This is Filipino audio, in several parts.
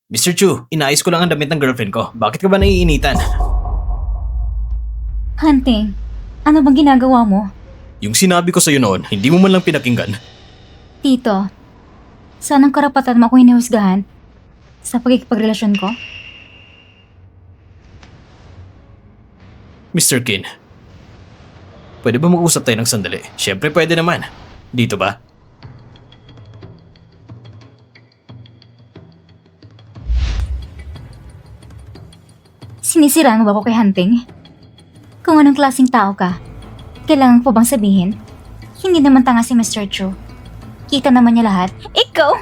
Mr. Chu, inaayos ko lang ang damit ng girlfriend ko. Bakit ka ba naiinitan? Hunting, ano bang ginagawa mo? Yung sinabi ko sa'yo noon, hindi mo man lang pinakinggan. Tito, saan ang karapatan mo akong hinihusgahan sa pagkikipagrelasyon ko? Mr. Kin, pwede ba mag-usap tayo ng sandali? Siyempre pwede naman. Dito ba? Sinisiraan mo ba ako kay Hunting? Kung anong klaseng tao ka, kailangan ko bang sabihin? Hindi naman tanga si Mr. Chu. Kita naman niya lahat. Ikaw!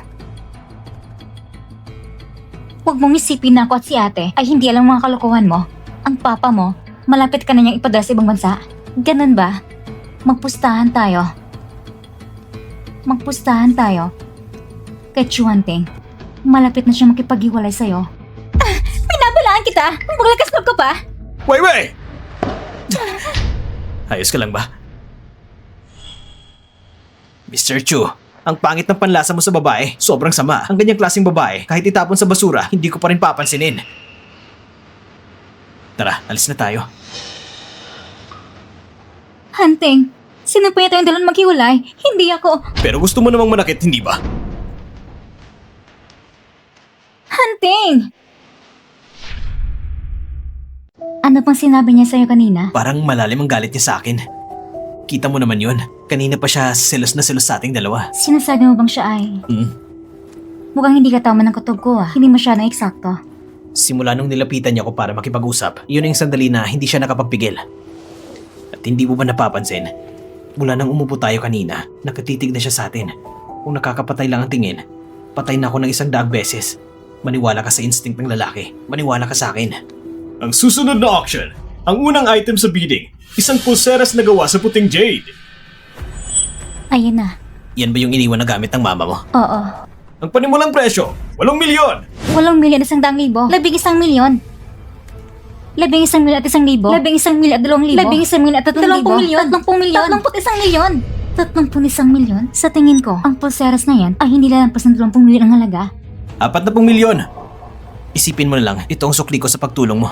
Huwag mong isipin na ako at si ate ay hindi alam mga kalokohan mo. Ang papa mo, malapit ka na niyang ipadala sa ibang bansa. Ganun ba? Magpustahan tayo. Magpustahan tayo. Kay Chu Hunting, malapit na siya makipaghiwalay sa'yo. Pinabalaan kita! Maglakas loob ka pa! Wait! Ayos ka lang ba? Mr. Chu, ang pangit ng panlasa mo sa babae, sobrang sama. Ang ganyang klaseng babae, kahit itapon sa basura, hindi ko pa rin papansinin. Tara, alis na tayo. Hunting, sino pa tayong dalawang maghiwalay? Hindi ako. Pero gusto mo namang manakit, hindi ba? Hunting! Ano pang sinabi niya sa'yo kanina? Parang malalim ang galit niya sa akin. Kita mo naman yun. Kanina pa siya selos na selos sa ating dalawa. Sinasabi mo bang siya ay... Mukhang hindi ka tama ng kutob ko ah. Hindi masyadong eksakto. Simula nung nilapitan niya ako para makipag-usap, yun yung sandali na hindi siya nakapagpigil. At hindi mo ba napapansin? Mula nang umupo tayo kanina, nakatitig na siya sa atin. Kung nakakapatay lang ang tingin, patay na ako ng 100 beses. Maniwala ka sa instinct ng lalaki. Maniwala ka sa akin. Ang susunod na auction, ang unang item sa bidding, isang pulseras na gawa sa puting jade. Ayun na. Yan ba yung iniwan na gamit ng mama mo? Oo. Ang panimulang presyo, 8 milyon! 8,000,000 at 100,000. 11,000,000. 11,000,000 at 1,000. 11,000,000 at 2,000. 11,000,000 at 30,000. 30,000,000. 31,000,000. 31,000,000? Sa tingin ko, ang pulseras na yan ay hindi lalampas ng 20,000,000 ang halaga. 40 milyon! Isipin mo na lang, ito ang sukli ko sa pagtulong mo.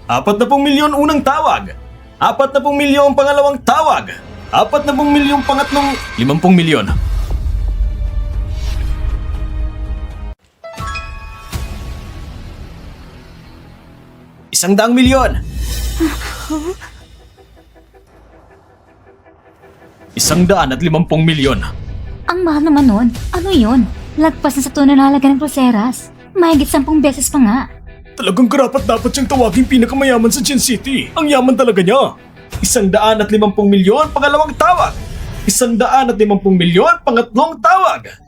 40 milyon unang tawag! 40 milyon pangalawang tawag! 40 milyon pangatlong... 50 milyon! Isang daang milyon! 150 milyon! Ang mahal naman nun. Ano yun? Lagpas na sa tunay na halaga ng pulseras. Mahigit 10 beses pa nga. Talagang karapat dapat siyang tawaging pinakamayaman sa Jin City. Ang yaman talaga niya. 150 milyon pangalawang tawag. 150 milyon pangatlong tawag.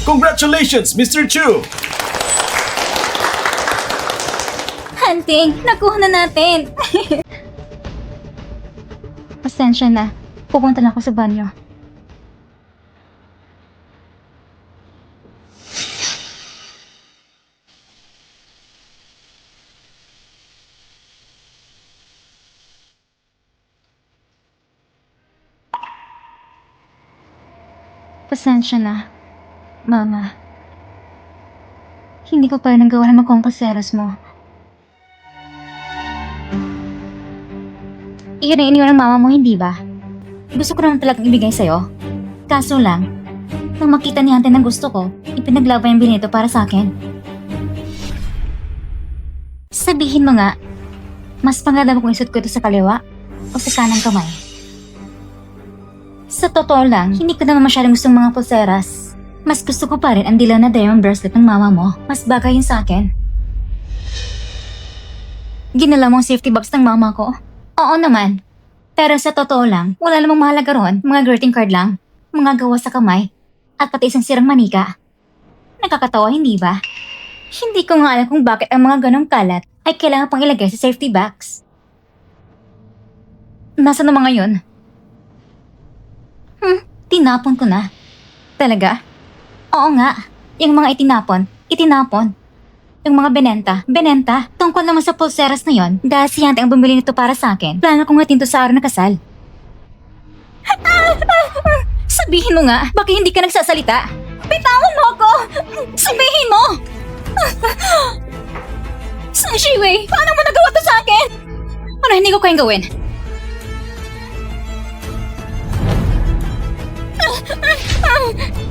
Congratulations, Mr. Chu! Hunting, nakuha na natin. Pasensya na. Pupunta na ako sa banyo. Pasensya na, Mama. Hindi ko pa rin nagawa ng magkumpulseras mo. Iyon ang iniwan ng mama mo, hindi ba? Gusto ko naman talagang ibigay sa'yo. Kaso lang, nang makita ni Ate ng gusto ko, ipinaglaban yung binito para sa akin. Sabihin mo nga, mas pangalaman kung isut ko ito sa kaliwa o sa kanang kamay. Sa totoo lang, hindi ko naman masyadong gustong mga pulseras. Mas gusto ko pa rin ang dilaw na diamond bracelet ng mama mo. Mas bagay yun sa akin. Ginala mo ang safety box ng mama ko? Oo naman. Pero sa totoo lang, wala namang mahalaga ron. Mga greeting card lang. Mga gawa sa kamay. At pati isang sirang manika. Nakakatawa, hindi ba? Hindi ko nga alam kung bakit ang mga ganong kalat ay kailangan pang ilagay sa safety box. Nasaan na mga yun? Tinapon ko na. Talaga? Oo nga. Yung mga itinapon. Yung mga benenta. Tungkol naman sa pulseras na yon, dahil si Yante ang bumili nito para sa akin, plano kong hatin to sa araw na kasal. Sabihin mo nga, bakit hindi ka nagsasalita? Bitawan mo ako! Sabihin Ziwei, paano mo nagawa to sa akin? Ano hindi ko kayang gawin?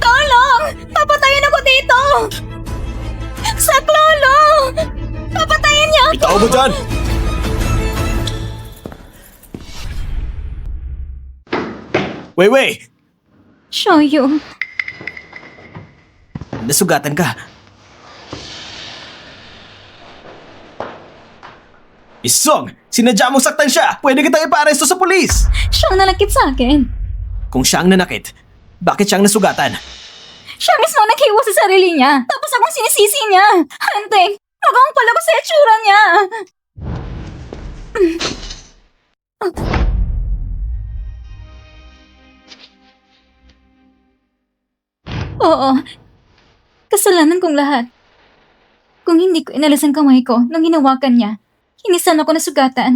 Tulong! Papatayin ako dito! Saklolo! Papatayin niya ako! Ikaw mo dyan! Weiwei! Shoyu, Nasugatan ka. Isong! Sinadya mong saktan siya! Pwede kitang iparesto sa pulis! siyang nalakit sa akin. Kung siya ang nanakit, bakit siyang nasugatan? Siya mismo naghiwa sa sarili niya. Tapos akong sinisisi niya. Hanteng, magawang pala ko sa itsura niya. Oo, kasalanan kong lahat. Kung hindi ko inalas ang kamay ko nang hinawakan niya, hinisan ako na sugatan.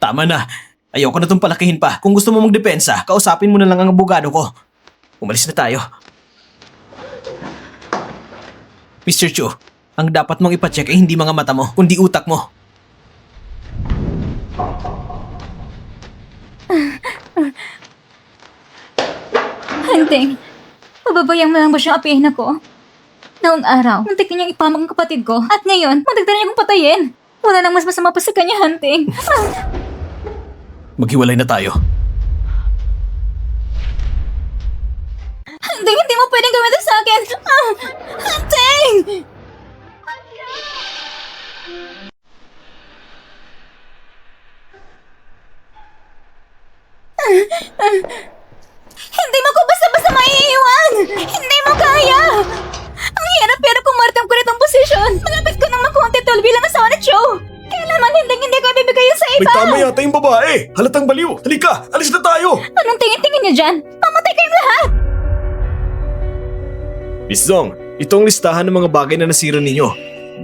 Tama na. Ayoko na itong palakihin pa. Kung gusto mo magdepensa, kausapin mo na lang ang abogado ko. Umalis na tayo. Mr. Chu, ang dapat mong ipacheck ay hindi mga mata mo, kundi utak mo. Hanteng, pababayang mo lang ba siyang apihin ako? Noong araw, muntik niyang ipamak ang kapatid ko. At ngayon, muntik na niya akong patayin. Wala nang mas masama pa sa kanya, Hanteng. Maghiwalay na tayo. Hanteng, hindi mo pwedeng gawin ito sa akin. Hanteng! Hindi mo ko basta-basta maiiwan! Hindi mo kaya! Ang hirap pero kumartam ko rin itong posisyon. Malapit ko nang makuha ang title bilang asawa ni Joe. Kailangan hindi ko ibibigay yun sa May iba. tama yata yung babae! Halatang baliw! Halika! Alis na tayo! Anong tingin-tingin niyo dyan? Mamatay kayong lahat! Miss Zong, ito ang listahan ng mga bagay na nasira ninyo.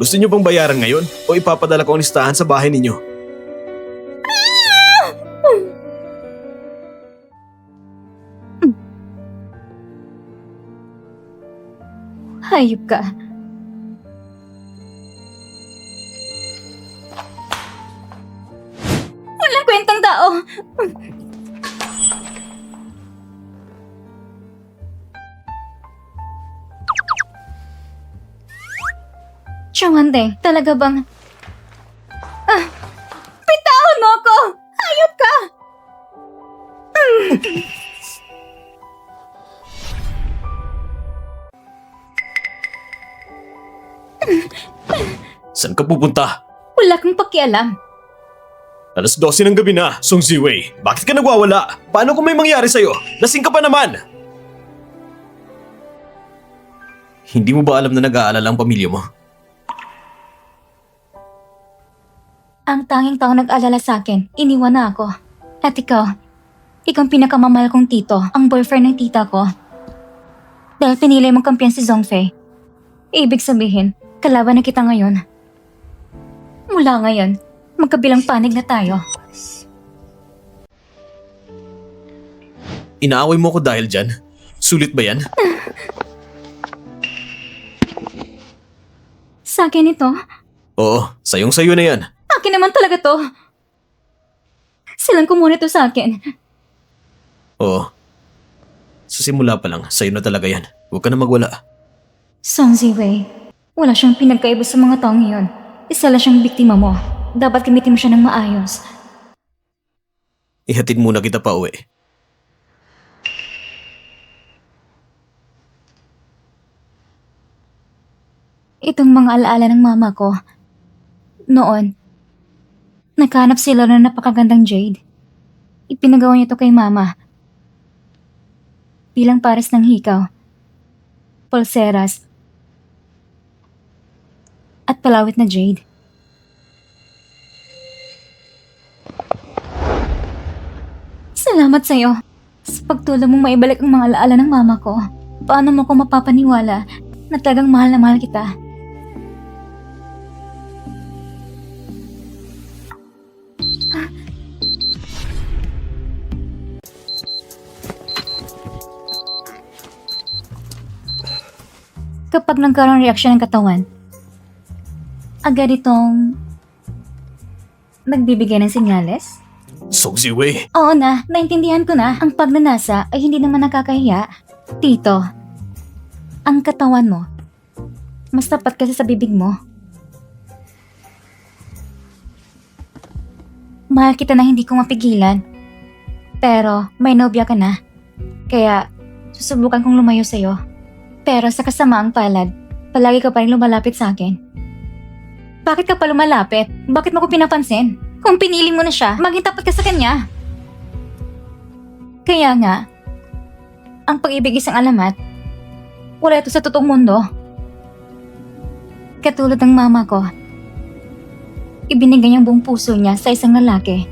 Gusto niyo bang bayaran ngayon o ipapadala ko ang listahan sa bahay ninyo? Hayop ka. Walang kwentang tao. Chawande, talaga bang... Bitawan mo ako! Hayop ka! Saan ka pupunta? Wala kang pakialam. Alas 12 ng gabi na, Song Ziwei. Bakit ka nagwawala? Paano kung may mangyari sa'yo? Lasing ka pa naman! Hindi mo ba alam na nag-aalala ang pamilya mo? Ang tanging taong nag-alala sa akin, iniwan na ako. At ikaw ang pinakamamahal kong tito, ang boyfriend ng tita ko. Dahil pinili mong kampiyan si Zhongfei, ibig sabihin, kalaban na kita ngayon. Mula ngayon, magkabilang panig na tayo. Inaaway mo ko dahil dyan? Sulit ba yan? Sa akin ito, Oo, sayong-sayo na yan. akin naman talaga to. Silang kumuha nito sa akin. Oo. Sa simula pa lang, sayo na talaga yan. Huwag ka na magwala. Song Ziwei, wala siyang pinagkaiba sa mga taong iyon. Isa lang siyang biktima mo. Dapat gamitin mo siya ng maayos. Ihatid muna kita pa uwi. Itong mga alaala ng mama ko. Noon, naghanap sila ng napakagandang jade. Ipinagawa niya ito kay mama. Bilang pares ng hikaw, pulseras, at palawit na jade. Salamat sa'yo sa pagtulong mong maibalik ang mga alaala ng mama ko. Paano mo ko mapapaniwala na talagang mahal na mahal kita? Kapag nagkaroon reaksyon ng katawan, agad itong Nagbibigay ng senyales? Song Ziwei, Oo na, naintindihan ko na. Ang pagnanasa ay hindi naman nakakahiya. Tito, ang katawan mo, mas tapat kasi sa bibig mo. Mahal kita na hindi ko mapigilan. Pero may nobya ka na. Kaya susubukan kong lumayo sa'yo. Pero sa kasamaang palad, palagi ka pa rin lumalapit sa akin. Bakit ka pa lumalapit? Bakit mo ko pinapansin? Kung pinili mo na siya, maging tapat ka sa kanya. Kaya nga, ang pag-ibig isang alamat, wala ito sa totoong mundo. Katulad ng mama ko, ibinigay ang buong puso niya sa isang lalaki.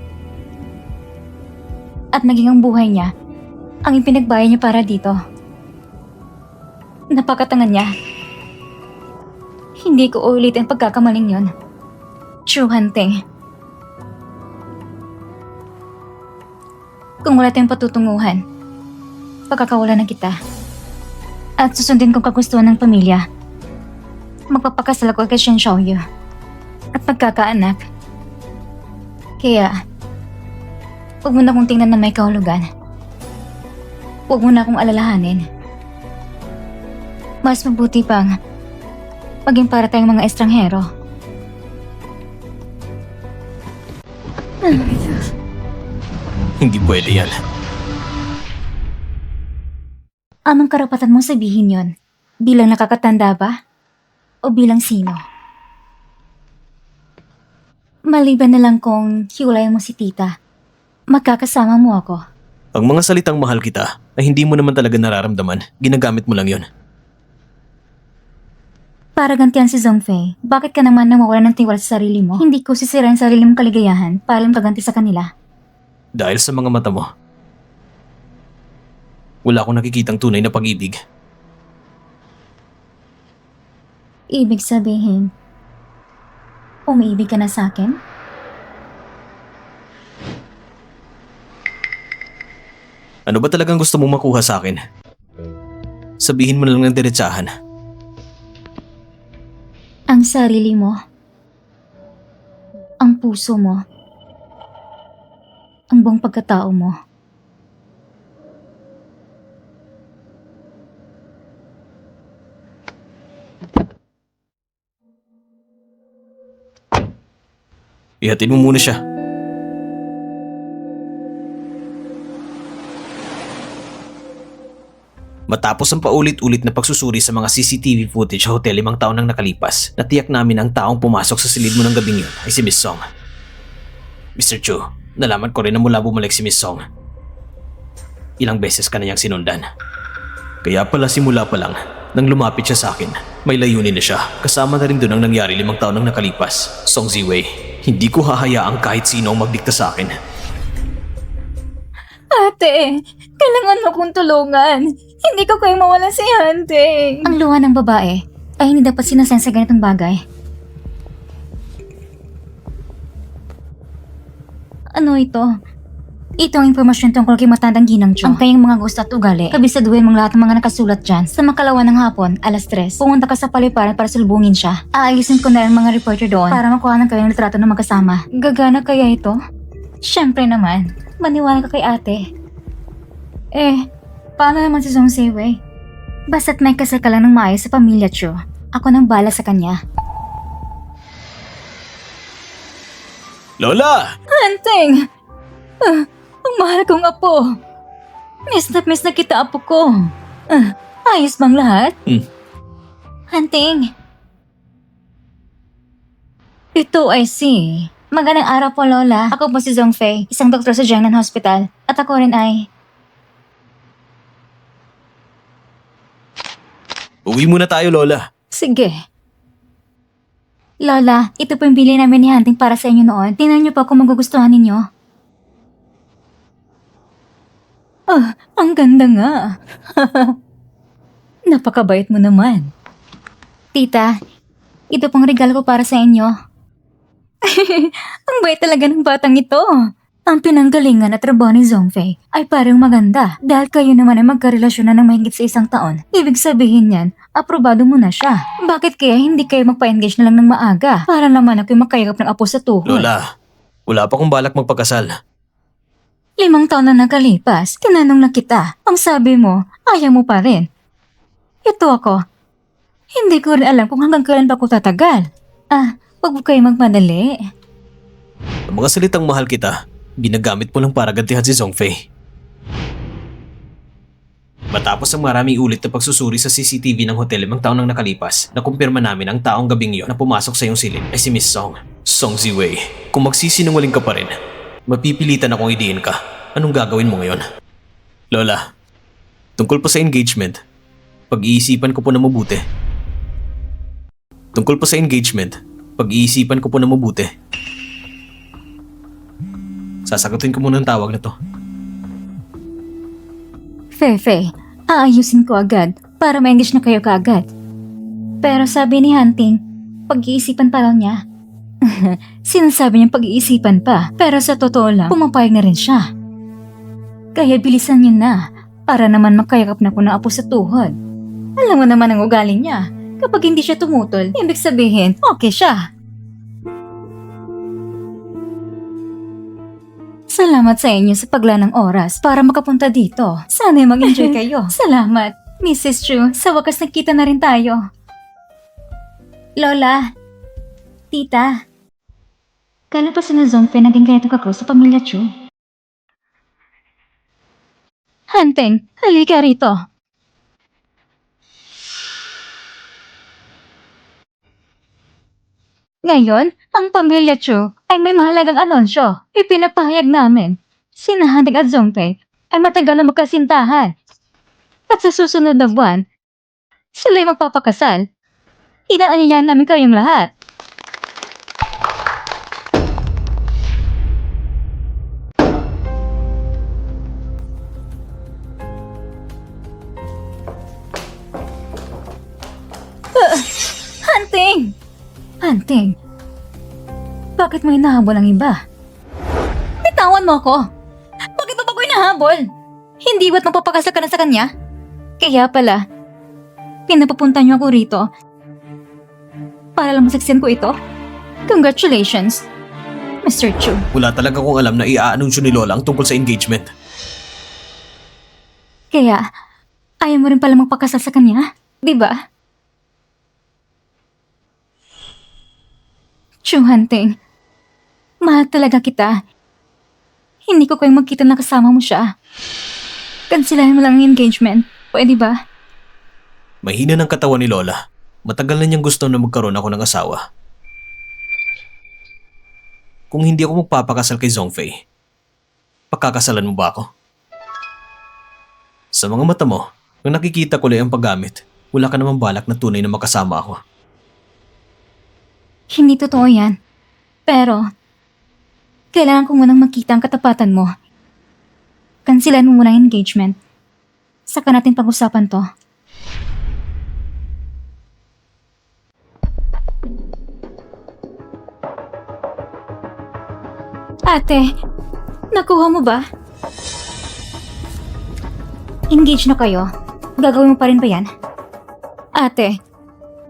At naging ang buhay niya, ang ipinagbaya niya para dito. Napakatanga niya. Hindi ko uulitin ang pagkakamaling yon. True hunting. Kung wala tayong patutunguhan, pagkakawalan na kita. At susundin kong kagustuhan ng pamilya. Magpapakasal ako kay Shen Xiaoyu. At magkakaanak. Kaya, huwag mo na kong tingnan na may kahulugan. Huwag mo na akong alalahanin. Mas mabuti pang maging para tayong mga estranghero. hindi pwede yan. Anong karapatan mong sabihin yon? Bilang nakakatanda ba? O bilang sino? Maliban na lang kung hiwalayan mo si tita, magkakasama mo ako. Ang mga salitang mahal kita ay hindi mo naman talaga nararamdaman. Ginagamit mo lang yon. Para gantihan si Zhongfei, bakit ka naman nawawalan ng tiwala sa sarili mo? Hindi ko sisirain ang sarili mong kaligayahan para lang kaganti sa kanila. Dahil sa mga mata mo. Wala akong nakikitang tunay na pag-ibig. Ibig sabihin, umiibig ka na sa akin? Ano ba talagang gusto mong makuha sa akin? Sabihin mo na lang ng diretsahan. Ang sarili mo, ang puso mo, ang buong pagkatao mo. Ihatid mo muna siya. Matapos ang paulit-ulit na pagsusuri sa mga CCTV footage sa hotel 5 taon nang nakalipas, natiyak namin ang taong pumasok sa silid mo ng gabing yun ay si Miss Song. Mr. Chu, nalaman ko rin na mula bumalik si Miss Song. Ilang beses ka na niyang sinundan. Kaya pala simula pa lang, nang lumapit siya sa akin, may layunin na siya. Kasama na rin doon ang nangyari 5 taon nang nakalipas. Song Ziwei, hindi ko hahayaang kahit sino ang magdikta sa akin. Ate, kailangan mo kong tulungan. Hindi ko kayang mawalan si Hunting. Ang luha ng babae ay hindi dapat sinasen sa ganitong bagay. Ano ito? Ito ang impormasyon tungkol kay matandang Ginang Chu. Ang kanyang mga gusto at ugali. Kabisaduhin mong lahat ng mga nakasulat dyan. Sa makalawa ng hapon, 3:00, pumunta ka sa paliparan para sulbungin siya. Aayusin ko na ang mga reporter doon para makuha ng kayo ng litrato ng magkasama. Gagana kaya ito? Siyempre naman. Maniwala ka kay ate. Paano naman si Song Ziwei? Basta't may kasal ka lang ng maayos sa pamilya Chu. Ako nang bala sa kanya. Lola! Hunting! Ang mahal kong apo. Miss na kita, apo ko. Ayos bang lahat? Hunting. Ito ay si... Magandang araw po, Lola. Ako po si Zhongfei, isang doktor sa Jiangnan Hospital. At ako rin ay... Uwi muna tayo, Lola. Sige. Lola, ito po yung bili namin ni Hunting para sa inyo noon. Tingnan niyo po kung magugustuhan ninyo. Ang ganda nga. Napakabait mo naman. Tita, ito pong regalo ko para sa inyo. Ang bait talaga ng batang ito. Ang pinanggalingan at trabaho ni Zhongfei ay parang maganda dahil kayo naman ay magkarelasyon na ng mahigit sa 1 taon. Ibig sabihin yan, aprobado mo na siya. Bakit kaya hindi kayo magpa-engage na lang ng maaga para naman ako'y makayagap ng apo sa tuhod? Lola, Wala pa akong balak magpakasal. 5 taon na nakalipas, tinanong na kita. Ang sabi mo, ayaw mo pa rin. Ito ako. Hindi ko rin alam kung hanggang kailan pa ako tatagal. Huwag mo kayo magmadali. Ang mga salitang mahal kita, ginagamit mo lang para gantihan si Zhongfei. Matapos ang maraming ulit na pagsusuri sa CCTV ng hotel 5 taon nang nakalipas, nakumpirma namin ang taong gabing yon na pumasok sa iyong silid ay si Miss Song. Song Ziwei, kung magsisinungaling ka pa rin, mapipilitan akong idiin ka. Anong gagawin mo ngayon? Lola, tungkol pa sa engagement, pag-iisipan ko po na mabuti. Tungkol pa sa engagement, pag-iisipan ko po na mabuti. Sasagutin ko muna ang tawag na to. Feifei, aayusin ko agad para ma-engage na kayo kaagad. Pero sabi ni Hunting, pag-iisipan pa lang niya. Sinasabi niya pag-iisipan pa, pero sa totoo lang, pumapayag na rin siya. Kaya bilisan niyo na, para naman makayakap na ko ng apo sa tuhod. Alam mo naman ang ugali niya. Kapag hindi siya tumutol, ibig sabihin, okay siya. Salamat sa inyo sa paglanang oras para makapunta dito. Sana'y mag-enjoy kayo. Salamat, Mrs. Chu. Sa wakas nakita na rin tayo. Lola, Tita, kailan pa sina Zhongfei naging ganito ka-close sa pamilya Chu? Hunting, halika rito. Ngayon, ang pamilya Chu ay may mahalagang anunsyo. Ipinapahayag namin. Sina Hunting at Zhongfei ay matagal na magkasintahan. At sa susunod na buwan, sila'y magpapakasal. Inaanyayahan namin kayong lahat. Hunting! Hunting, bakit mo hinahabol ang iba? Bitawan mo ako! Bakit mo ba ko hinahabol? Hindi ba't magpapakasal ka na sa kanya? Kaya pala, pinapapunta niyo ako rito para lang masaksiyan ko ito? Congratulations, Mr. Chu. Wala talaga akong alam na i-aanunsyo ni Lola ang tungkol sa engagement. Kaya, ayaw mo rin pala magpakasal sa kanya, di ba? Chu Hunting, mahal talaga kita. Hindi ko kayong magkita na kasama mo siya. Kansilahin mo lang ang engagement, pwede ba? Mahina ng katawan ni Lola. Matagal na niyang gusto na magkaroon ako ng asawa. Kung hindi ako magpapakasal kay Zhongfei, pakakasalan mo ba ako? Sa mga mata mo, nang nakikita ko lang ang paggamit, wala ka namang balak na tunay na makasama ako. Hindi totoo yan. Pero, kailangan ko munang makita ang katapatan mo. Kansilan mo muna ang engagement. Saka natin pag-usapan to. Ate, nakuha mo ba? Engage na kayo. Gagawin mo pa rin ba yan? Ate,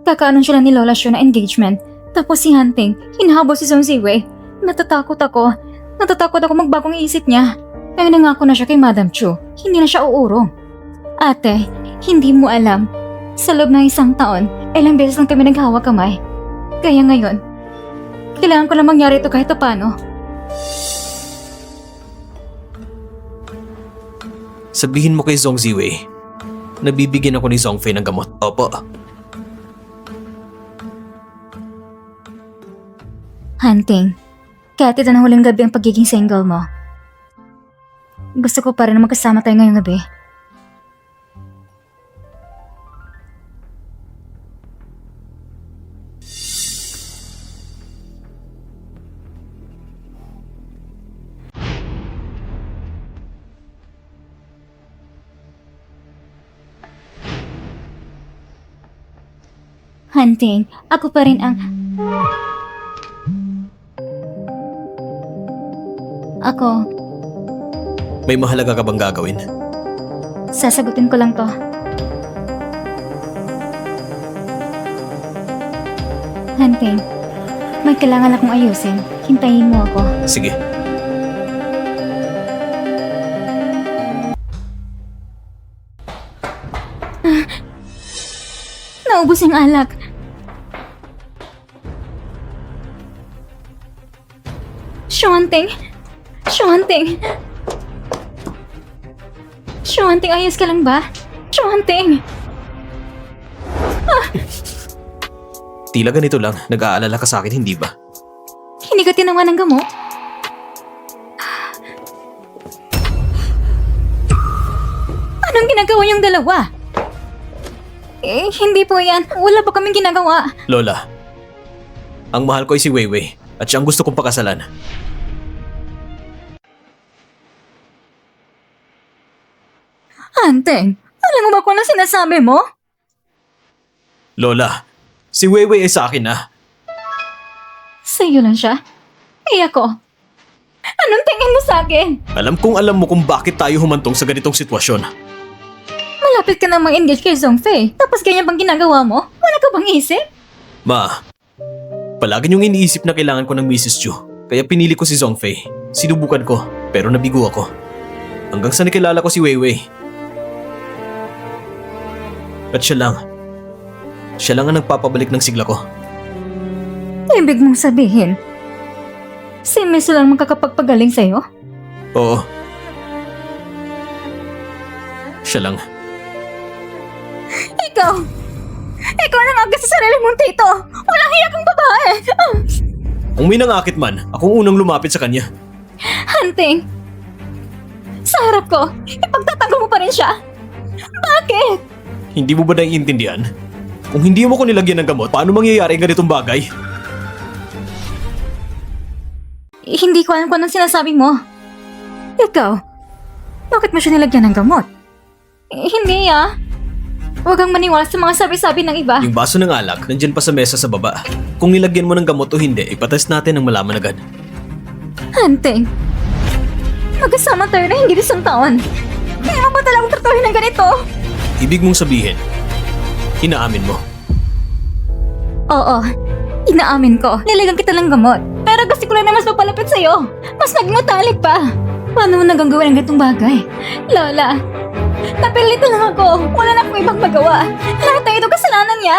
kakaanunsyo lang ni Lola Shu na engagement. Tapos si Hunting, hinahabol si Song Ziwei. Natatakot ako. Natatakot ako magbagong isip niya. Kaya nangako na siya kay Madam Chu. Hindi na siya uurong. Ate, hindi mo alam. Sa loob ng 1 taon, ilang beses lang kami naghawak kamay. Kaya ngayon, kailangan ko lang mangyari ito kahit paano. Sabihin mo kay Zhong Ziwei, nabibigyan ako ni Zhongfei ng gamot. Opo. Hunting, kahit ito na huling gabi ang pagiging single mo, gusto ko pa rin na magkasama tayo ngayong gabi. Hunting, ako pa rin ang... Ako, May mahalaga ka bang gagawin? sasagutin ko lang to. Hunting, may kailangan akong ayusin. Hintayin mo ako. Sige. Naubos yung alak. Shanting! Shanting! Shanting, ayos ka lang ba? Shanting! Tila ganito lang, nag-aalala ka sa akin, hindi ba? Hindi ka tinawa ng gamot? Anong ginagawa yung dalawa? Hindi po yan. Wala pa kaming ginagawa. Lola, ang mahal ko ay si Weiwei at siya ang gusto kong pakasalan. Anteng, alam mo ba kung ano sinasabi mo? Lola, si Weiwei ay sa akin na. Sa'yo lang siya? Eh ako? Anong tingin mo sa akin? Alam kong alam mo kung bakit tayo humantong sa ganitong sitwasyon. Malapit ka na mag-engage kay Zongfei, tapos ganyan bang ginagawa mo? Wala ka bang isip? Ma, palagi niyong iniisip na kailangan ko ng Mrs. Chu. Kaya pinili ko si Zongfei. Sinubukan ko, pero nabigo ako. Hanggang sa nakilala ko si Weiwei. At siya lang ang nagpapabalik ng sigla ko. Ibig mong sabihin, si Miss lang magkakapagpagaling sa'yo? Oo. Siya lang. Ikaw nang agad sa sarili mong tito! Walang hiya kang babae! Kung may nangakit man, akong unang lumapit sa kanya. Hunting! Sa harap ko, ipagtatanggol mo pa rin siya? Bakit? Hindi mo ba naiintindihan? Kung hindi mo ko nilagyan ng gamot, paano mangyayari ang ganitong bagay? Hindi ko alam kung anong sinasabi mo. Ikaw, bakit mo siya nilagyan ng gamot? Hindi Huwag kang maniwala sa mga sabi-sabi ng iba. Yung baso ng alak, nandyan pa sa mesa sa baba. Kung nilagyan mo ng gamot o hindi, ipatest natin ang malaman agad. Hunting, magkasama tayo na hindi isang taon. Kaya mo ba talagang tratuhin ng ganito? Ibig mong sabihin, inaamin mo. Oo, inaamin ko. Nilagyan kita ng gamot. Pero gusto ko lang na mas mapalapit sa'yo. Mas naging matalik pa. Paano mo nagagawin ang ganitong bagay? Lola, napilito lang ako. Wala na akong ibang magawa. Lahat na ito kasalanan niya.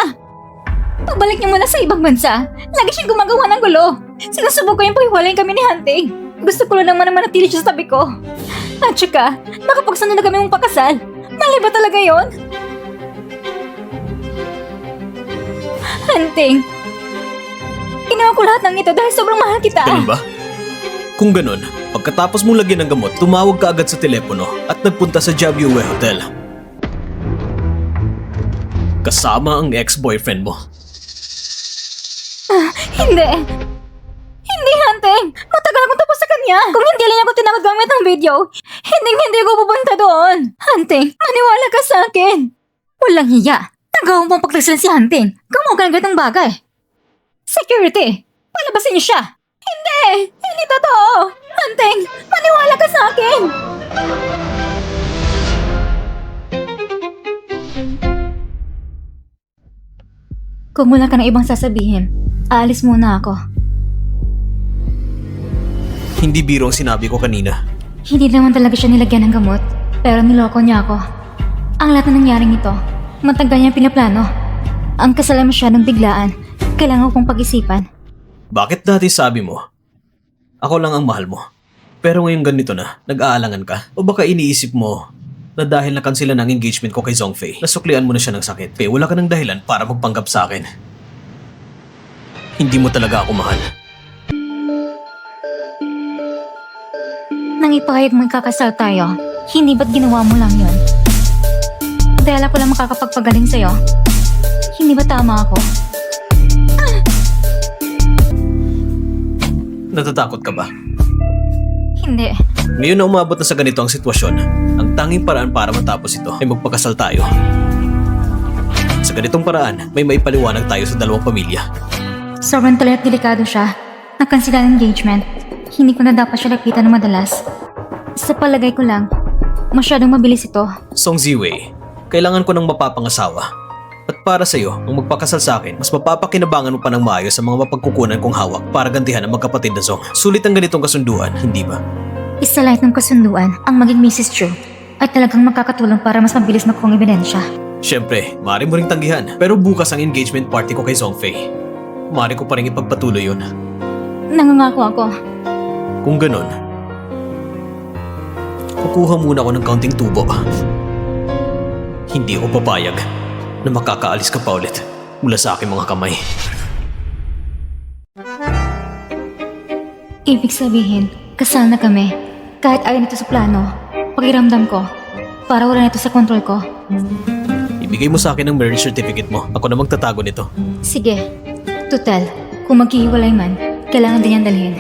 Pabalik niya muna sa ibang bansa. Lagi siyang gumagawa ng gulo. Sinusubok ko yung paghiwalayin kami ni Hunting. Gusto ko lang naman na manatili siya sa tabi ko. At saka, nakapagsunod na kami mong pakasal. Mali ba talaga yon? Hunting, ginawa ko lahat ng ito dahil sobrang mahal kita. Ganun ba? Kung ganun, pagkatapos mong lagyan ng gamot, tumawag ka agad sa telepono at nagpunta sa Jiabyue Hotel. Kasama ang ex-boyfriend mo. Hindi. Hindi, Hunting. Matagal akong tapos sa kanya. Kung hindi lang ako tinawag gamit ng video, hindi ako pupunta doon. Hunting, maniwala ka sa akin. Walang hiya. Nagawa mong pagtaksilan si Hunting. Gumawa ka ng ganitong bagay. Security, palabasin niyo siya. Hindi! Hindi totoo! Hunting, maniwala ka sa akin! Kung wala ka na ibang sasabihin, aalis muna ako. Hindi biro ang sinabi ko kanina. Hindi naman talaga siya nilagyan ng gamot, pero niloko niya ako. Ang lahat na nangyaring ito, matagal niya pinaplano. Ang kasal ay masyadong biglaan, kailangan kong pag-isipan. Bakit dati sabi mo, ako lang ang mahal mo? Pero ngayon ganito na, nag-aalangan ka? O baka iniisip mo na dahil nakansila ng engagement ko kay Zongfei, nasuklian mo na siya ng sakit, kaya wala ka ng dahilan para magpanggap sa akin. Hindi mo talaga ako mahal. Nang ipahayag mo ikakasal tayo, hindi ba't ginawa mo lang yun? Dahil ako lang makakapagpagaling sa'yo, hindi ba tama ako? Natatakot ka ba? Hindi. Ngayon na umabot na sa ganito ang sitwasyon, ang tanging paraan para matapos ito ay magpakasal tayo. Sa ganitong paraan, may maipaliwanag tayo sa dalawang pamilya. Sobrang tuloy at delikado siya. Nakansila ang engagement. Hindi ko na dapat siya lapitan ng madalas. Sa palagay ko lang, masyadong mabilis ito. Song Ziwei, kailangan ko ng mapapangasawa. At para sa'yo, ang magpakasal sa akin, mas mapapakinabangan mo pa ng maayos sa mga mapagkukunan kong hawak para gantihan ang magkapatid na Zong. Sulit ang ganitong kasunduan, hindi ba? Isa lahat ng kasunduan ang maging Mrs. Chu at talagang makakatulong para mas mabilis makuha ang ebidensya. Siyempre, maaari mo ring tanggihan. Pero bukas ang engagement party ko kay Zongfei. Maaari ko pa rin ipagpatuloy yun. Nangangako ako. Kung ganon, kukuha muna ako ng kaunting tubo. Hindi ako papayag na makakaalis ka pa ulit mula sa aking mga kamay. Ibig sabihin, kasal na kami. Kahit ayaw nito sa plano, pakiramdam ko, para wala nito sa kontrol ko. Ibigay mo sa akin ang marriage certificate mo. Ako na magtatago nito. Sige, tutal, kung maghihiwalay man, kailangan din yan dalhin.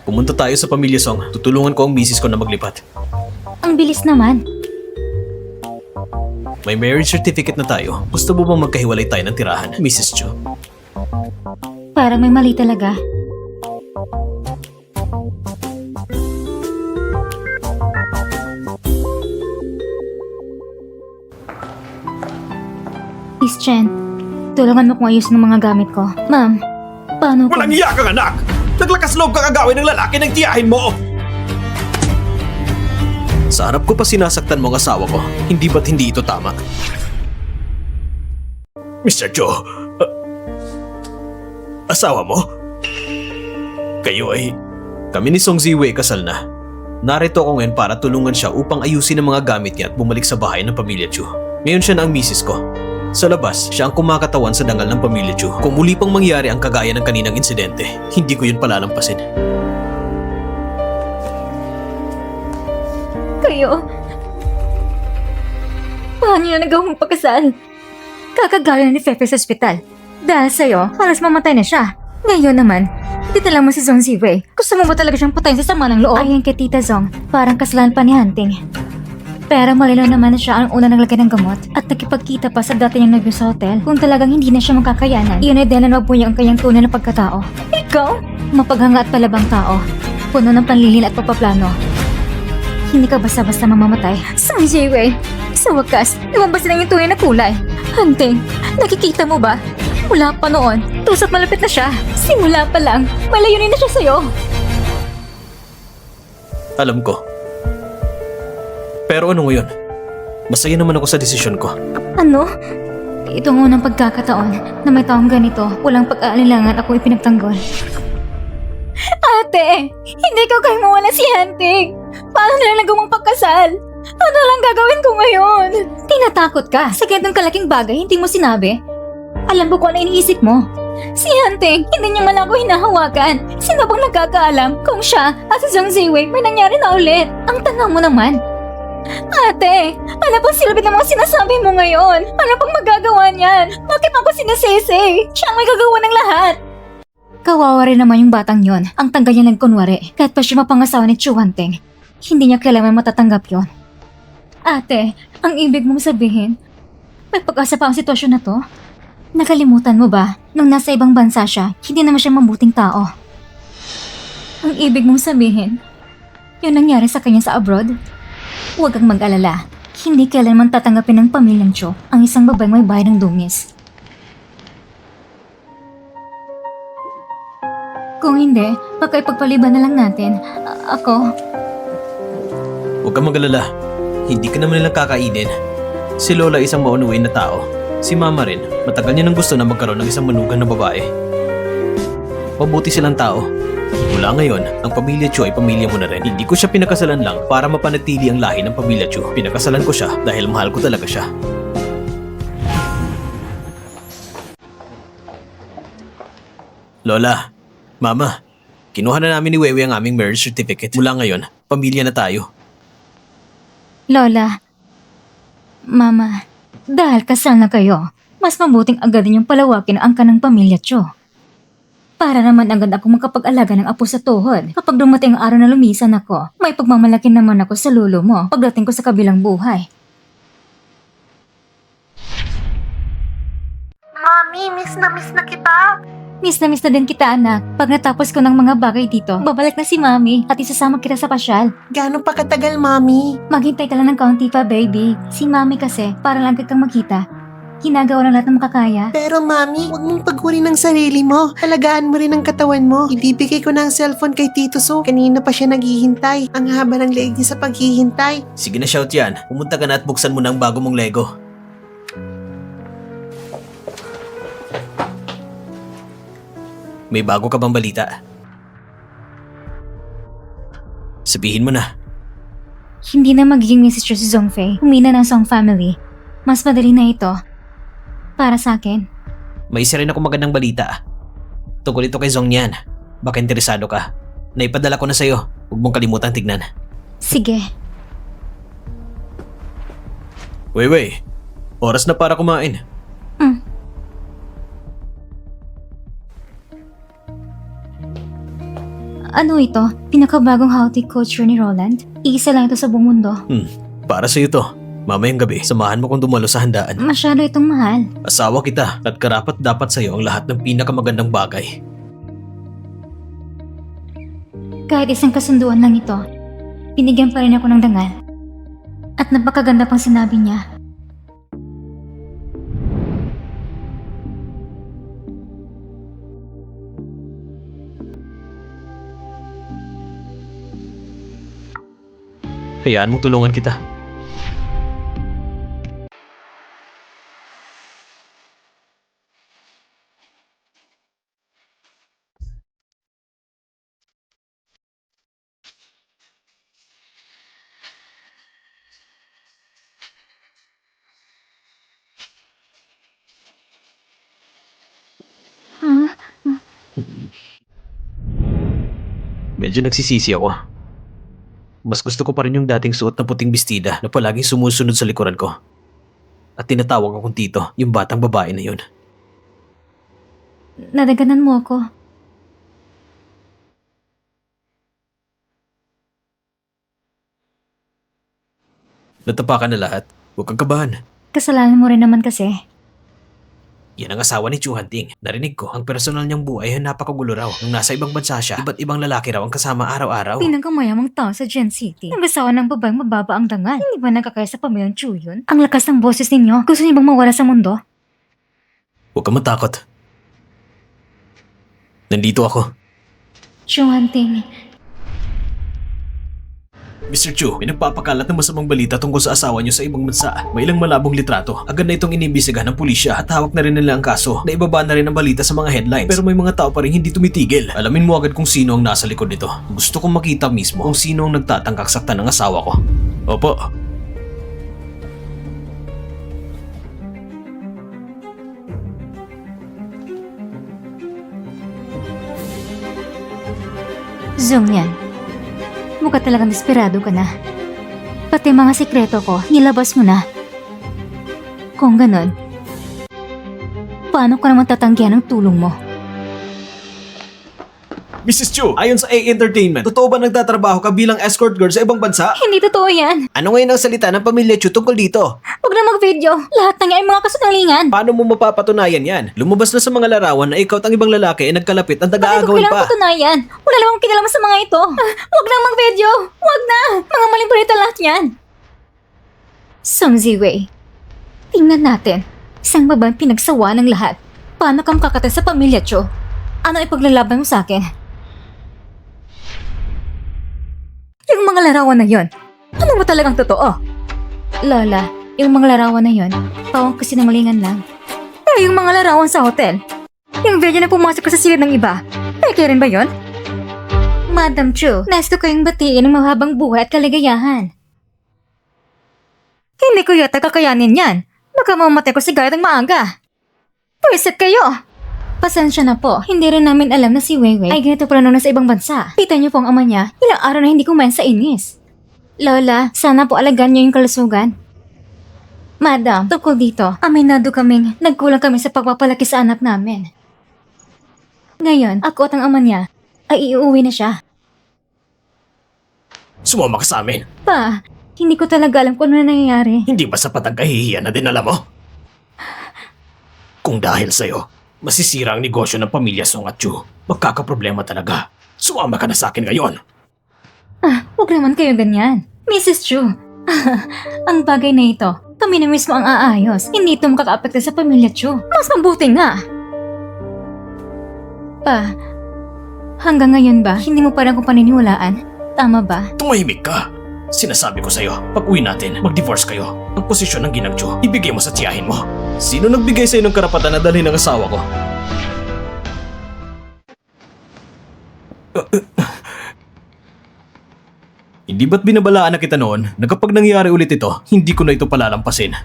Pumunta tayo sa Pamilya Song. Tutulungan ko ang misis ko na maglipat. Ang bilis naman. May marriage certificate na tayo. Gusto mo bang magkahiwalay tayo ng tirahan, Mrs. Chu? Parang may mali talaga. Miss Chen, tulungan mo kong ayusin ang mga gamit ko. Ma'am, paano ko? Walang iya kang anak! Naglakas loob kang agawin ng lalaki ng tiyahin mo! Sa harap ko pa sinasaktan mo ang asawa ko. Hindi ba't hindi ito tama? Mr. Joe, asawa mo? Kayo ay... Kami ni Song Ziwei kasal na. Narito ako ngayon para tulungan siya upang ayusin ang mga gamit niya at bumalik sa bahay ng pamilya Chu. Ngayon siya na ang misis ko. Sa labas, siya ang kumakatawan sa dangal ng pamilya Chu. Kung muli pang mangyari ang kagaya ng kaninang insidente, hindi ko yun palalampasin. Kayo? Paano niya nagawang pagkasal? Kakagaling ni Fefe sa ospital. Dahil sa'yo, halos mamatay na siya. Ngayon naman, ditala mo si Zong Ziwei. Gusto mo ba talaga siyang patayin sa sama ng loob? Ayon kay Tita Zong, parang kasalanan pa ni Hunting. Pero malinaw naman na siya ang una naglagay ng gamot at nakipagkita pa sa dati niyang nobyo sa hotel. Kung talagang hindi na siya makakayanan, iyon ay dahil na mabuhay ang kanyang tunay na pagkatao. Ikaw? Mapaghanga at palabang tao. Puno ng panlilin at pagpaplano. Hindi ka basta-basta mamamatay. Song Ziwei, sa wakas, lumabas na yung tunay na kulay. Hunting, nakikita mo ba? Mula pa noon, tusok malapit na siya. Simula pa lang, may layunin na siya sa'yo. Alam ko. Pero ano ngayon? Masaya naman ako sa desisyon ko. Ano? Ito ang unang pagkakataon na may taong ganito, walang pag-aalinlangan ako ipinagtanggol. Ate! Hindi ko kayo mawala si Hunting! Paano nila nagawang pagkasal? Ano lang gagawin ko ngayon? Tinatakot ka sa ganitong kalaking bagay, hindi mo sinabi? Alam ko kung ano iniisip mo. Si Hunting, hindi niya man ako hinahawakan. Sino bang nagkakaalam kung siya at si Zhang Ziwei may nangyari na ulit? Ang tanong mo naman. Ate, ano bang silbi ng mga sinasabi mo ngayon? Ano bang magagawa niyan? Bakit mo ako sinisisi? Siya ang may gagawa ng lahat. Kawawa rin naman yung batang yon. Ang tangga niya nagkunwari. Kahit pa siya mapangasawa ni Chu Hunting, hindi niya kailangan matatanggap yon. Ate, ang ibig mong sabihin, may pag-asa pa ang sitwasyon na to? Nakalimutan mo ba, nung nasa ibang bansa siya, hindi naman siya mabuting tao. Ang ibig mong sabihin, yun nangyari sa kanya sa abroad? Huwag kang mag-alala. Hindi kailanman tatanggapin ng pamilyang Cho ang isang babaeng may bayad ng dungis. Kung hindi, pagkaipagpaliban na lang natin. Ako... Huwag kang mag-alala. Hindi ka naman nilang kakainin. Si Lola isang maunuin na tao. Si Mama rin, matagal niya nang gusto na magkaroon ng isang manugang na babae. Mabuti silang tao. Mula ngayon, ang pamilya Chu ay pamilya mo na rin. Hindi ko siya pinakasalan lang para mapanatili ang lahi ng pamilya Chu. Pinakasalan ko siya dahil mahal ko talaga siya. Lola, Mama, kinuha na namin ni Wewe ang aming marriage certificate. Mula ngayon, pamilya na tayo. Lola, Mama, dahil kasal na kayo, mas mabuting agad ninyong palawakin ang kanang pamilya Cho. Para naman agad ako makapag-alaga ng apo sa tuhod. Kapag dumating ang araw na lumisan ako, may pagmamalaki naman ako sa lolo mo pagdating ko sa kabilang buhay. Mami, miss na kita. Miss na din kita, anak. Pag natapos ko ng mga bagay dito, babalik na si Mami at isasama kita sa pasyal. Gaano pa katagal, Mami? Maghintay ka lang ng kaunti pa, baby. Si Mami kasi, para lang kang makita. Ginagawa ng lahat ng makakaya. Pero Mami, huwag mong pagkurin ng sarili mo. Alagaan mo rin ang katawan mo. Ibibigay ko na ang cellphone kay Tito So. Kanina pa siya naghihintay. Ang haba ng leeg niya sa paghihintay. Sige na, shout yan. Pumunta ka na at buksan mo na ang bago mong Lego. May bago ka bang balita? Sabihin mo na. Hindi na magiging message si Zongfei. Humina ng Song family. Mas madali na ito. Para sa akin. May isa rin ako magandang balita. Tungkol ito kay Zong Yan. Baka interesado ka. Naipadala ko na sa'yo. Huwag mong kalimutang tignan. Sige. Wei, oras na para kumain. Ano ito? Pinakabagong horticulture ni Roland? Iisa lang ito sa buong mundo. Para sa'yo to. Mamayang gabi, samahan mo kung dumalo sa handaan. Masyado itong mahal. Asawa kita at karapat dapat sa'yo ang lahat ng pinakamagandang bagay. Kahit isang kasunduan lang ito, binigyan pa rin ako ng dangal. At napakaganda pang sinabi niya. Hayaan mong tulungan kita. Medyo nagsisisi ako. Mas gusto ko pa rin yung dating suot na puting bestida na palaging sumusunod sa likuran ko. At tinatawag akong Tito, yung batang babae na yun. Nadaganan mo ako. Natapakan na lahat. Huwag kang kabahan. Kasalanan mo rin naman kasi. Yan ang asawa ni Chu Hanting. Narinig ko, ang personal niyang buhay ay napakagulo raw. Nung nasa ibang bansa siya, iba't ibang lalaki raw ang kasama araw-araw. Pinangkamayamang tao sa Gen City. Ang asawa ng babaeng mababa ang dangal. Hindi ba nagkakaya sa pamilyang Chu yun? Ang lakas ng boses ninyo. Gusto niyo bang mawala sa mundo? Huwag kang matakot. Nandito ako. Chu Hanting. Mr. Chu, may nagpapakalat ng masamang balita tungkol sa asawa niyo sa ibang bansa. May ilang malabong litrato. Agad na itong inimbisigahan ng pulisya at hawak na rin nila ang kaso. Naibaba na rin ang balita sa mga headlines. Pero may mga tao pa rin hindi tumitigil. Alamin mo agad kung sino ang nasa likod nito. Gusto kong makita mismo kung sino ang nagtatangkak saktan ng asawa ko. Opo. Zong yan. Mukha talagang desperado ka na. Pati mga sikreto ko, nilabas mo na. Kung ganon, paano ko naman tatanggihan ang tulong mo? Mrs. Chu, ayon sa A Entertainment, totoo ba nagtatrabaho ka bilang escort girl sa ibang bansa? Hindi totoo yan. Ano ngayon ang salita ng pamilya Chu tungkol dito? Huwag na mag-video. Lahat ng yan ay mga kasinungalingan. Paano mo mapapatunayan yan? Lumabas na sa mga larawan na ikaw at ang ibang lalaki ay nagkalapit at Bakit ko nag-aagawan kailangan pa. patunayan? Wala namang kinalaman sa mga ito. Huwag na mag-video. Huwag na. Mga maling balita lahat yan. Song Ziwei, tingnan natin. Isang babaeng pinagsawa ng lahat. Paano kang kakatan sa pamilya, Cho? Ano ipaglalaban mo sa akin? Yung mga larawan na yon, ano ba talagang totoo? Lola, yung mga larawan na yon, pawang kasinungalingan lang. Eh, yung mga larawan sa hotel, yung video na pumasok ka sa silid ng iba, peke rin ba yon? Madam Chu, nais ko kayong batiin ng mahabang buhay at kaligayahan. Hindi ko yata kakayanin yan. Baka mamatay ko sa gayat ng maaga. Pwisit kayo! Pasensya na po, hindi rin namin alam na si Weiwei ay ganito pala nung nasa ibang bansa. Kita niyo po ang ama niya, ilang araw na hindi kumain sa inis. Lola, sana po alagaan niyo yung kalusugan. Madam, tungkol dito, aminado kaming nagkulang kami sa pagpapalaki sa anak namin. Ngayon, ako at ang ama niya ay iuwi na siya. Sumama ka sa amin. Pa, hindi ko talaga alam kung ano na nangyayari. Hindi ba sapat ang kahihiyan na dinala mo? Kung dahil sa'yo, Masisira ang negosyo ng pamilya Song at Chu. Magkakaproblema talaga. Sumama ka na sa akin ngayon. Huwag naman kayo ganyan. Mrs. Chu, ang bagay na ito, kami na mismo ang aayos. Hindi ito makakaapekto sa pamilya Chu. Mas mabuti nga. Pa, hanggang ngayon ba, hindi mo pa rin ako paniniwalaan? Tama ba? Tumahimik ka. Sinasabi ko sa'yo, pag uwi natin, mag-divorce kayo. Ang posisyon ng ginang Chu, ibigay mo sa tiyahin mo. Sino nagbigay sa'yo ng karapatan na dalhin ang asawa ko? Hindi ba't binabalaan na kita noon na kapag nangyari ulit ito, hindi ko na ito palalampasin?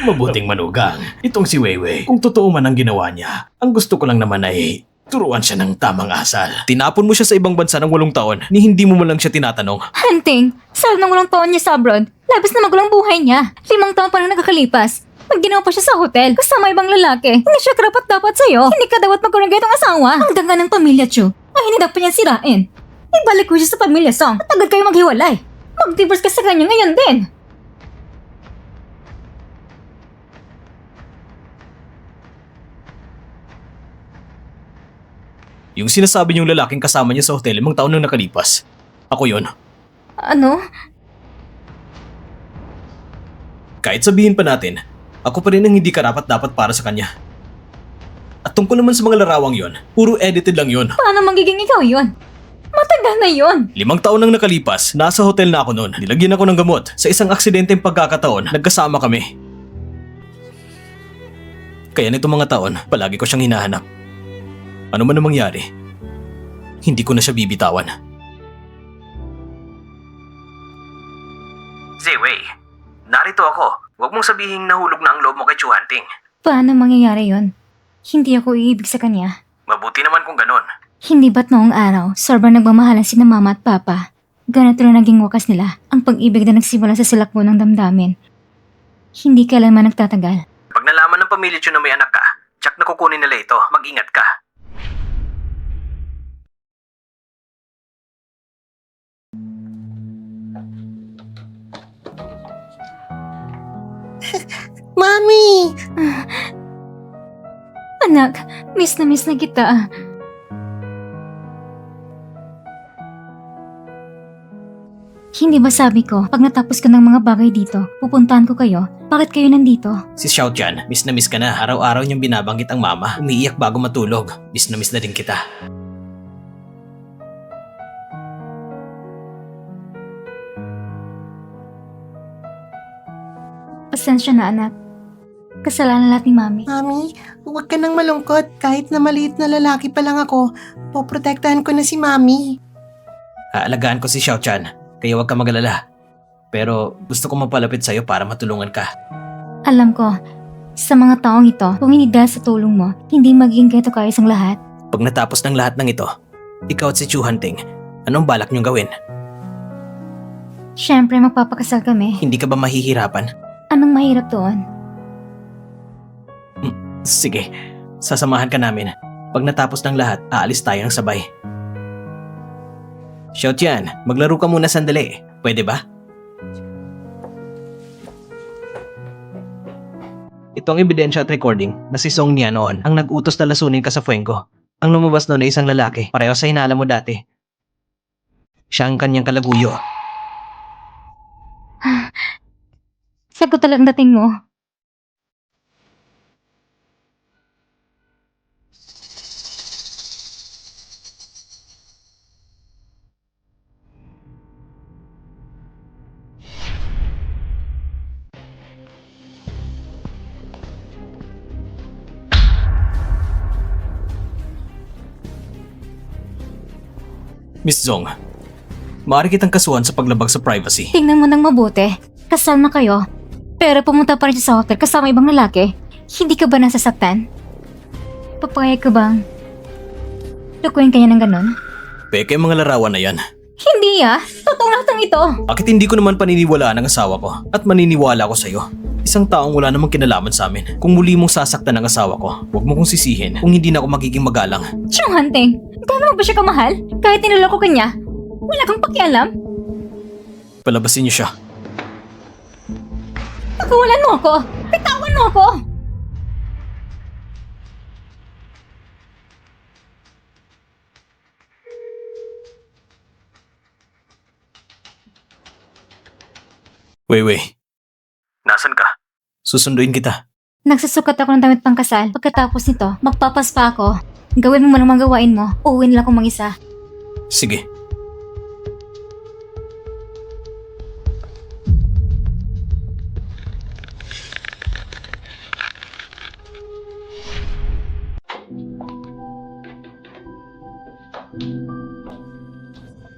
Mabuting manugang. Itong si Weiwei, kung totoo man ang ginawa niya, ang gusto ko lang naman ay turuan siya ng tamang asal. Tinapon mo siya sa ibang bansa ng 8 taon ni hindi mo man lang siya tinatanong. Hunting, sa nang walang taon niya sa abroad, labis na magulang buhay niya. 5 taon pa na nakakalipas. Mag-ginawa pa siya sa hotel, kasama ibang lalaki. Hindi siya karapat dapat sa'yo. Hindi ka dapat magkaroon ganitong asawa. Ang danga ng pamilya Chu, ay hindi dapat niyang sirain. Ibalik ko siya sa pamilya Song at agad kayo maghiwalay. Mag-divorce ka sa kanya ngayon din. Yung sinasabi niyong lalaking kasama niya sa hotel 5 taon nang nakalipas. Ako yun. Ano? Kahit sabihin pa natin, ako pa rin ang hindi karapat-dapat para sa kanya. At tungkol naman sa mga larawang yon, puro edited lang yon. Paano magiging ikaw yun? Matagal na yun. 5 taon nang nakalipas, nasa hotel na ako noon. Nilagyan ako ng gamot. Sa isang aksidenteng pagkakataon, nagkasama kami. Kaya nitong mga taon, palagi ko siyang hinahanap. Ano man ang mangyari, hindi ko na siya bibitawan. Ziwei, narito ako. Huwag mong sabihing nahulog na ang loob mo kay Chu Hunting. Paano mangyayari yun? Hindi ako iibig sa kanya. Mabuti naman kung ganon. Hindi ba't noong araw, sobrang nagmamahalan sina mama at papa? Ganito na naging wakas nila, ang pag-ibig na nagsimula sa silakbo ng damdamin. Hindi kailanman nagtatagal. Pag nalaman ng pamilya Chu na may anak ka, tsak na kukunin nila ito. Mag-ingat ka. Mami! Anak, miss na kita. Hindi ba sabi ko, pag natapos ko ng mga bagay dito, pupuntahan ko kayo? Bakit kayo nandito? Si Xiao Tian, miss ka na. Araw-araw niyang binabanggit ang mama. Umiiyak bago matulog. Miss na din kita. Pasensya na anak. Kasalanan lahat ni Mami. Mami, huwag ka nang malungkot. Kahit na maliit na lalaki pa lang ako, poprotektahan ko na si Mami. Aalagaan ko si Xiao Tian, kaya huwag ka mag-alala. Pero gusto ko mapalapit sa'yo para matulungan ka. Alam ko, sa mga taong ito, kung hindi dahil sa tulong mo, hindi magiging ganito kaayos ang lahat. Pag natapos ng lahat ng ito, ikaw at si Chu Hunting, anong balak niyong gawin? Siyempre, magpapakasal kami. Hindi ka ba mahihirapan? Anong mahirap doon? Sige, sasamahan ka namin. Pag natapos ng lahat, aalis tayo ng sabay. Xiao Tian, maglaro ka muna sandali. Pwede ba? Ito ang ebidensya at recording na si Song Nia noon ang nag-utos na lasunin ka sa Fuego. Ang lumabas noon ay isang lalaki, pareho sa hinala mo dati. Siya ang kanyang kalaguyo. Sagot talagang dating mo. Miss Zong, maaari kitang kasuhan sa paglabag sa privacy. Tingnan mo nang mabuti. Kasal na kayo. Pero pumunta pa rin siya sa hotel kasama ibang lalaki. Hindi ka ba nasasaktan? Papayag ka bang lukuin kanya ng ganon? Peke ang mga larawan na yan. Hindi Totoo lahat ng ito. Bakit hindi ko naman paniniwalaan ang asawa ko at maniniwala ko sa'yo? Isang taong wala namang kinalaman sa amin. Kung muli mong sasaktan ang asawa ko, huwag mo kong sisihin kung hindi na ako magiging magalang. Chong Hunting, gano'n mo ba siya kamahal? Kahit tinuloko ka niya, wala kang pakialam? Palabasin niyo siya. Pagkawalan mo ako! Bitawan mo ako! Weiwei. Nasaan ka? Susunduin kita. Nagsusukat ako ng damit pangkasal. Pagkatapos nito, magpapaspa ako. Gawin mo man ang mga gawain mo. Uuwi na lang akong mag-isa. Sige.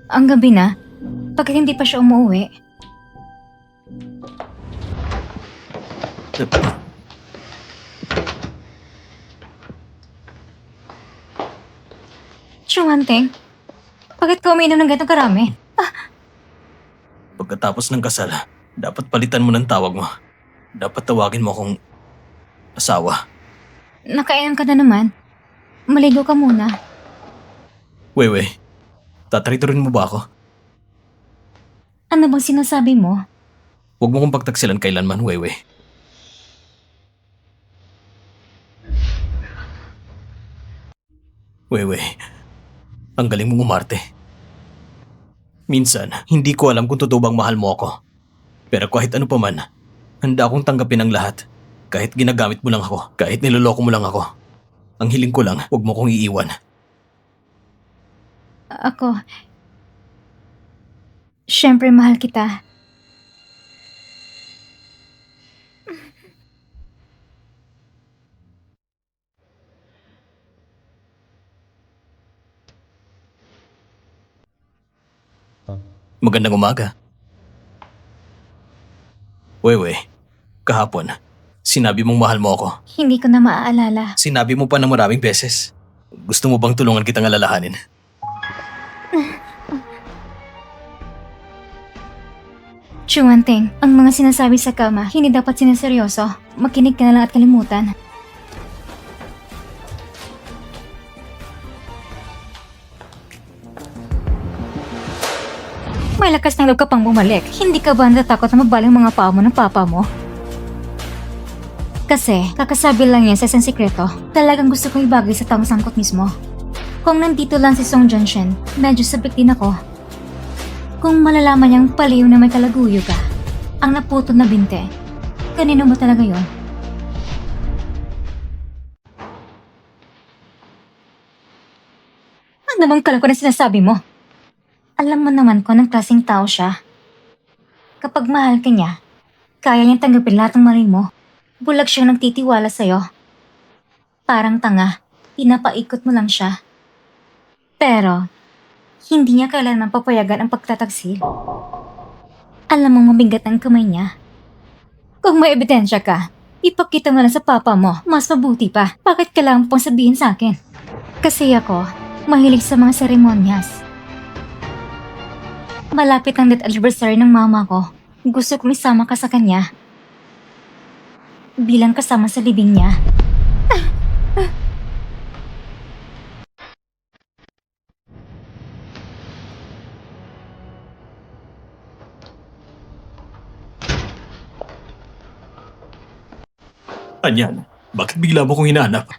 Ang gabi na, pagka hindi pa siya umuwi, Chumanteng, bakit ka umiinom ng ganitong karami? Pagkatapos ng kasal, dapat palitan mo ng tawag mo. Dapat tawagin mo akong asawa. Nakainom ka na naman. Maligo ka muna. Weiwei, tatariturin mo ba ako? Ano bang sinasabi mo? Huwag mo kong pagtaksilan kailanman, Weiwei. Weiwei, ang galing mong umarte. Minsan, hindi ko alam kung totoo bang mahal mo ako. Pero kahit ano pa man, handa akong tanggapin ang lahat. Kahit ginagamit mo lang ako, kahit niloloko mo lang ako. Ang hiling ko lang, huwag mo kong iiwan. Ako, syempre mahal kita. Magandang umaga. Weiwei, kahapon, sinabi mong mahal mo ako. Hindi ko na maaalala. Sinabi mo pa na maraming beses. Gusto mo bang tulungan kitang alalahanin? Chumanteng, ang mga sinasabi sa kama, hindi dapat sinaseryoso. Makinig ka na lang at kalimutan. May lakas ng loob ka pang bumalik. Hindi ka ba natatakot na mabaling mga paa mo ng papa mo? Kasi, kakasabi lang yan sa isang sikreto. Talagang gusto kong ibagay sa taong sangkot mismo. Kung nandito lang si Song Junshin, medyo sabik din ako. Kung malalaman niyang paliw na may kalaguyo ka, ang naputol na binte, kanino mo talaga yon? Ano bang kalako na sinasabi mo? Alam mo naman kung anong klaseng tao siya. Kapag mahal ka niya, kaya niyang tanggapin lahat ng mali mo. Bulag siyang nagtitiwala sa'yo. Parang tanga, pinapaikot mo lang siya. Pero, hindi niya kailanman papayagan ang pagtataksil. Alam mong mabigat ang kamay niya. Kung may ebidensya ka, ipakita mo lang sa papa mo, mas mabuti pa. Bakit kailangan pong sabihin sa akin? Kasi ako, mahilig sa mga seremonyas. Malapit ang death anniversary ng mama ko. Gusto kong isama ka sa kanya. Bilang kasama sa libing niya. Anyan, bakit bigla mo kong hinahanap?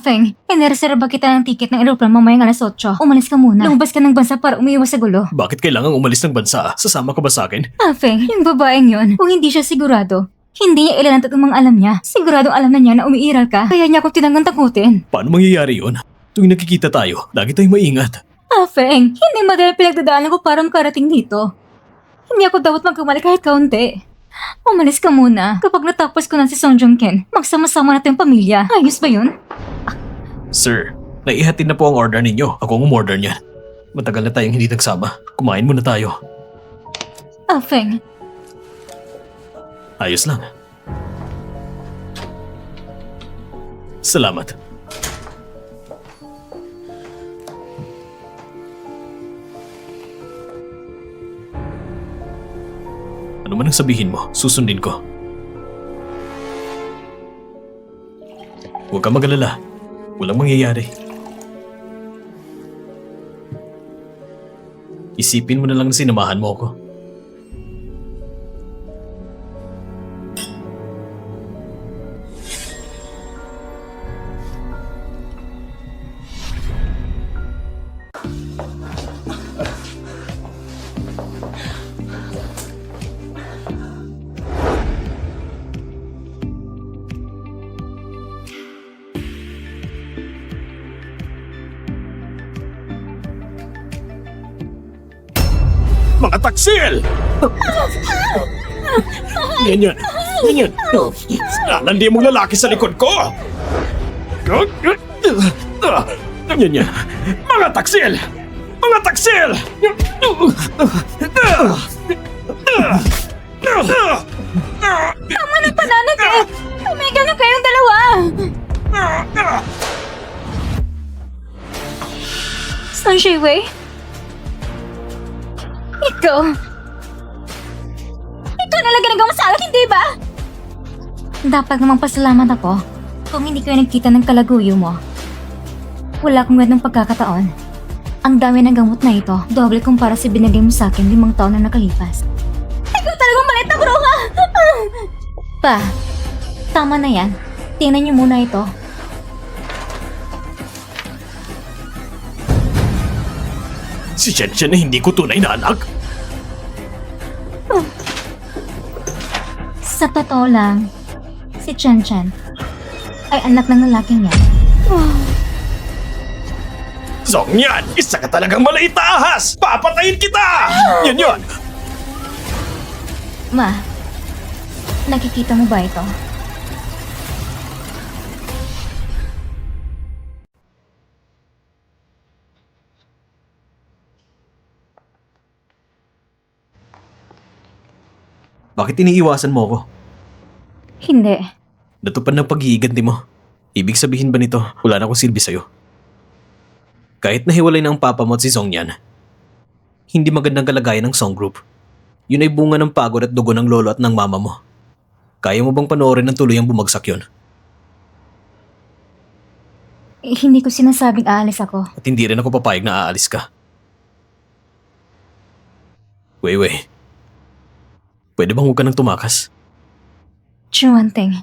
Feng, inireserba kita ng tiket ng aeroplano mamayang alas 8. Umalis ka muna. Lumabas ka ng bansa para umiiwas sa gulo. Bakit kailangang umalis ng bansa? Sasama ka ba sa akin? Feng, yung babaeng yon, kung hindi siya sigurado, hindi niya ilan ang mga alam niya. Siguradong alam na niya na umiiral ka, kaya niya ako tinanggang takutin. Paano mangyayari yun? Tuwing nakikita tayo, lagi tayong maingat. Feng, hindi madali pinagdadaanan ko parang karating dito. Hindi ako dapat magkamali kahit kaunti. Umalis ka muna. Kapag natapos ko na si Song Joong-kin, magsama-sama natin yung pamilya. Ayos ba yun? Sir, naihatid na po ang order ninyo. Ako ang umorder niyan. Matagal na tayong hindi nagsama. Kumain muna tayo. Feng, Ayos lang. Salamat. Ano man ang sabihin mo, susundin ko. Huwag ka mag-alala. Walang mangyayari. Isipin mo na lang na sinamahan mo ako. Mga taksil! Ganyan. Ganyan. Nalandi mong lalaki sa likod ko! Ganyan. Mga taksil! Mga taksil! Tama na pananakit! Tumigil na kayong dalawa! Sunshine Way? Ikaw? Ikaw nalang ginagawa sa akin, hindi ba? Dapat namang pasalamat ako kung hindi kayo nagkita ng kalaguyo mo. Wala akong ganong pagkakataon. Ang dami ng gamot na ito, doble kumpara sa binigay mo sa akin 5 taon na nakalipas. Ikaw talagang malit na bruha! Pa, tama na yan. Tingnan niyo muna ito. Si Chen na hindi ko tunay na anak. Sa totoo lang, si Chen Chen ay anak ng lalaking yan. Song yan! Isa ka talagang maliit na ahas! Papatayin kita! Yan yun! Ma, nakikita mo ba ito? Bakit iniiwasan mo ako? Hindi. Natupad ng paghihiganti mo. Ibig sabihin ba nito, wala na akong silbi sa'yo? Kahit nahiwalay na ang papa mo at si Song Yan, hindi magandang kalagayan ng Song Group. Yun ay bunga ng pagod at dugo ng lolo at ng mama mo. Kaya mo bang panoorin ng tuluyang bumagsak yun? Hindi ko sinasabing aalis ako. At hindi rin ako papayag na aalis ka. Wei. Pwede bang huwag ka nang tumakas? Chuanting.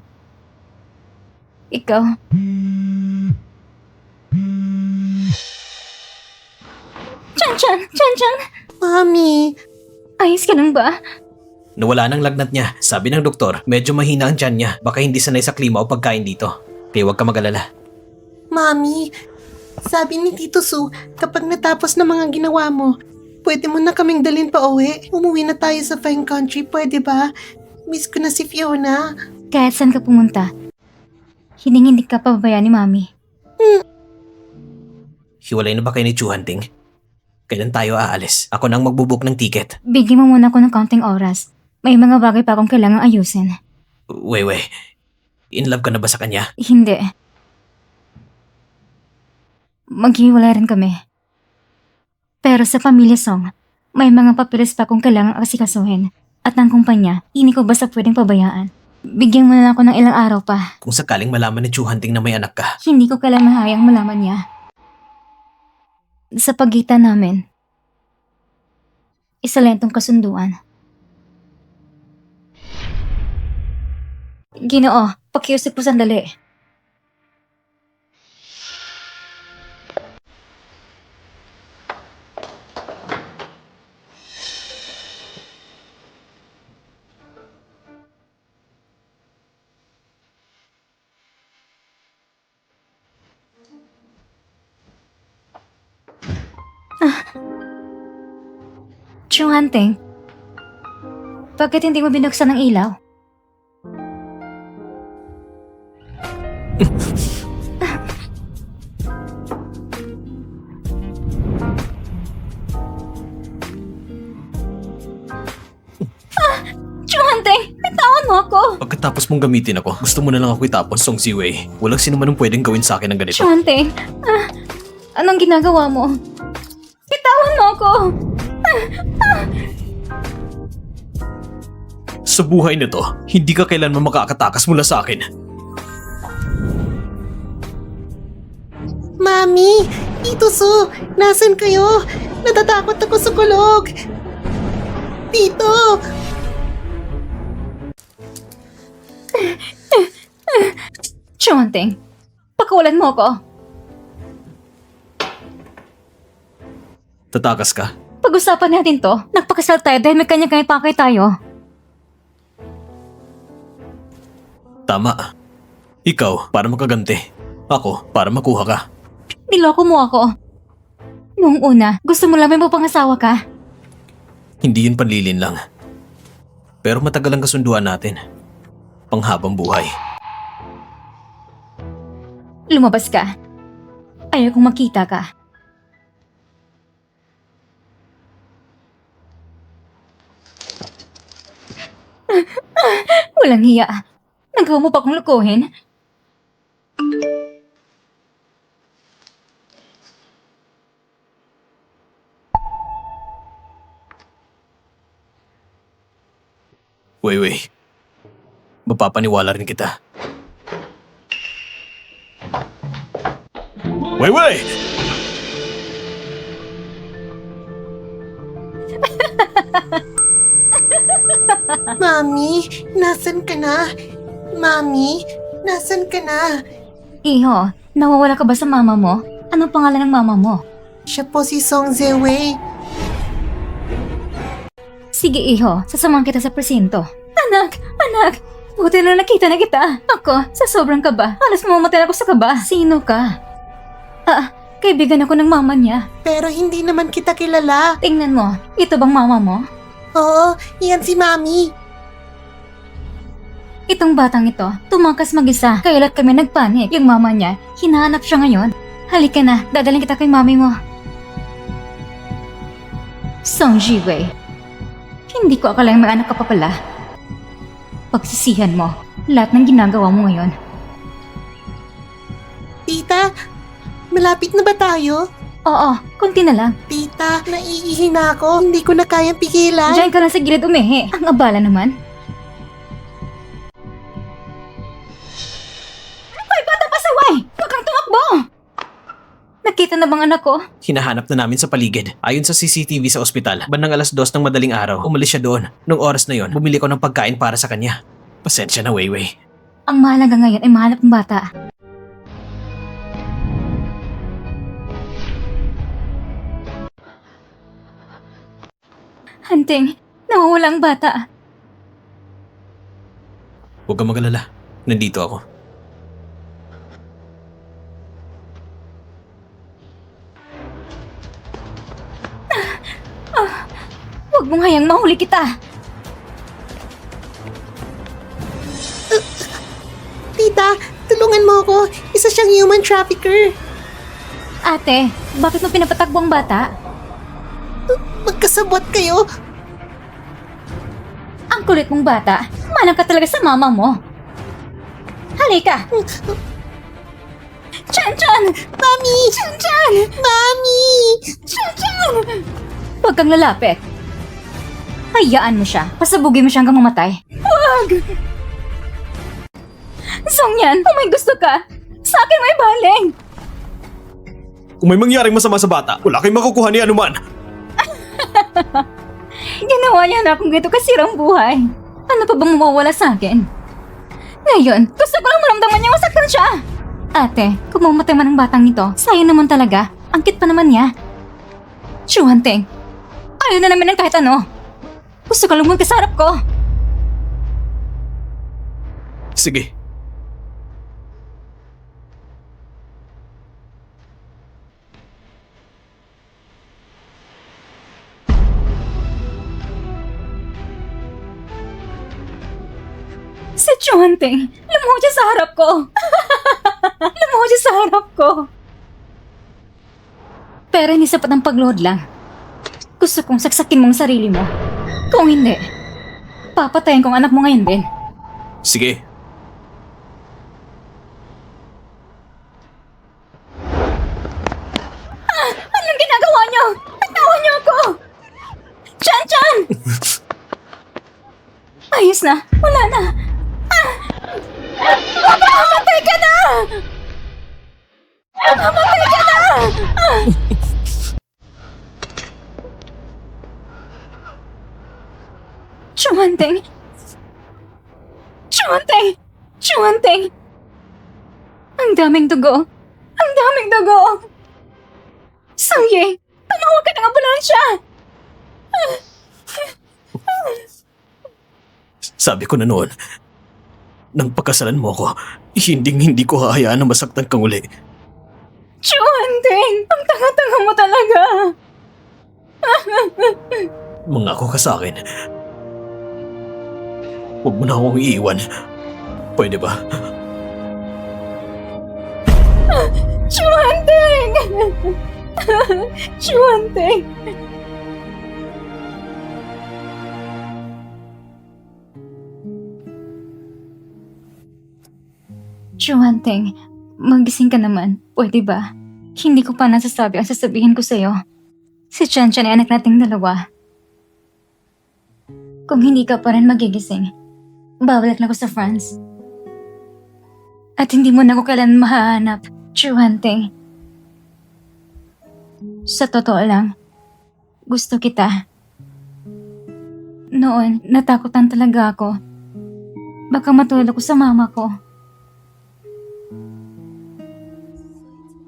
Ikaw. Chan. Mami, Ayos ka lang ba? Nawala ng lagnat niya. Sabi ng doktor, medyo mahina ang tiyan niya. Baka hindi sanay sa klima o pagkain dito. Kaya huwag ka mag-alala. Mami, sabi ni Tito Su, kapag natapos na mga ginawa mo, pwede mo na kaming dalhin pa uwi. Umuwi na tayo sa fine country, pwede ba? Miss ko na si Fiona. Kahit saan ka pumunta, hindi ka pababayaan ni Mami. Hiwalay na ba kayo ni Chu Hunting? Kailan tayo aalis? Ako nang magbubuk ng ticket. Bigyan mo muna ako ng kaunting oras. May mga bagay pa akong kailangang ayusin. Wei. In love ka na ba sa kanya? Hindi. Maghiwalay rin kami. Pero sa pamilya Song, may mga papeles pa akong kailangang asikasuhin. At ang kumpanya, hindi ko basta pwedeng pabayaan. Bigyan mo na ako ng ilang araw pa. Kung sakaling malaman ni Chu Hunting na may anak ka, Hindi ko kailangang mahayang malaman niya. Sa pagitan namin, isa lang itong kasunduan. Ginoo, pakiusap po sandali. Chung Hunting, bakit hindi mo binuksan ang ilaw? Chung Hunting, bitawan mo ako! pagkatapos mong gamitin ako, gusto mo na lang ako itapon, Song Ziwei. Walang sino man ang pwedeng gawin sa akin ng ganito. Chung Hunting, anong ginagawa mo? Bitawan mo ako! Sa buhay na to, hindi ka kailanman makakatakas mula sa akin. Mami, Tito Su, nasan kayo? Natatakot ako sa kulog. Tito! Chung Hunting, pakawalan mo ako. Tatakas ka? Pag-usapan natin to. Nagpakasal tayo dahil may kanya-kanya pakay tayo. Tama. Ikaw, para makaganti. Ako, para makuha ka. Niloko mo ako. Noong una, gusto mo lang may mapangasawa ka. Hindi yun panlilin lang. Pero matagal ang kasunduan natin. Panghabang buhay. Lumabas ka. Ayaw kong makita ka. Walang hiya. Nagawa mo pa akong lukuhin? Weiwei. Mapapaniwala rin kita. Weiwei! Mami, nasan ka na? Mami, nasan ka na? Iho, nawawala ka ba sa mama mo? Anong pangalan ng mama mo? Siya po si Song Zewei. Sige, Iho, sasamahan kita sa presinto. Anak! Buti na nakita na kita. Ako, sa sobrang kaba. Halos mamamatay ako sa kaba. Sino ka? Kaibigan ako ng mama niya. Pero hindi naman kita kilala. Tingnan mo, ito bang mama mo? Oo, yan si Mami. Itong batang ito, tumakas mag-isa. Kailat kami nagpanik. Yung mama niya, hinahanap siya ngayon. Halika na, dadaling kita kay mami mo. Song Jiwei. Hindi ko akalaing may anak ka pa pala. Pagsisihan mo, lahat ng ginagawa mo ngayon. Tita, malapit na ba tayo? Oo, konti na lang. Tita, naiihi na ako. Hindi ko na kayang pigilan. Diyan ka lang sa gilid umihi. Ang abala naman. Ay, bata pasaway! Huwag kang tumakbo! Nakita na bang anak ko? Hinahanap na namin sa paligid. Ayon sa CCTV sa ospital, bandang 2:00 ng madaling araw, umalis siya doon. Nung oras na yon, bumili ko ng pagkain para sa kanya. Pasensya na, Weiwei. Ang mahalaga ngayon ay mahanap ng bata. Hunting, nawawala ang bata. Huwag kang mag-alala. Nandito ako. Huwag mong hayang mahuli kita. Tita, tulungan mo ako. Isa siyang human trafficker. Ate, bakit mo pinapatakbo ang bata? Magkasabot kayo. Ang kulit mong bata. Malang ka talaga sa mama mo. Halika! Chan-chan! Mami! Chan-chan! Mami! Chan-chan! Huwag kang lalapit. Hayaan mo siya. Pasabugin mo siya hanggang mamatay. Huwag! Songyan, kung may gusto ka, sa akin may baling. Kung may mangyaring masama sa bata, wala kayong makukuha ni anuman. Ginawa niya na akong gito kasirang buhay. Ano pa bang mawawala sa akin? Ngayon, gusto ko lang maramdaman niya masaktan siya. Ate, kung mamatay man ang batang ito, sayang naman talaga. Ang cute pa naman niya. Chuanteng, ayaw na namin ng kahit ano. Gusto ko lang magkasarap ko. Sige. Si Chuanteng, lumuhod siya sa harap ko. Lumuhod siya sa harap ko. Pero hindi sapat ang pagload lang. Gusto kong saksakin mong sarili mo. Kung hindi, papatayin kong anak mo ngayon din. Sige. Anong ginagawa niyo? Bitawan niyo ako! Chan-chan! Ayos na. Wala na. Mamatay ka na! Mamatay ka na! Chuanteng! Chuanteng! Chuanteng! Ang daming dugo! Ang daming dugo! Sangye! Tumawag ka ng ambulansya! Sabi ko na noon, nang pagkasalan mo ako, hindi ko hahayaan na masaktan kang uli. Chuanteng! Ang tanga-tanga mo talaga! Mangako ka sa akin. Huwag mo na akong iiwan. Pwede ba? Chuanteng! Chuanteng! Chuanteng, magising ka naman. Pwede ba? Hindi ko pa nasasabi ang sasabihin ko sa'yo. Si Chanchan ay anak nating dalawa. Kung hindi ka pa rin magigising, babalik na ako sa France. At hindi mo na ako kailan mahahanap, Chuanteng. Sa totoo lang, gusto kita. Noon, natakutan talaga ako. Baka matulog ko sa mama ko.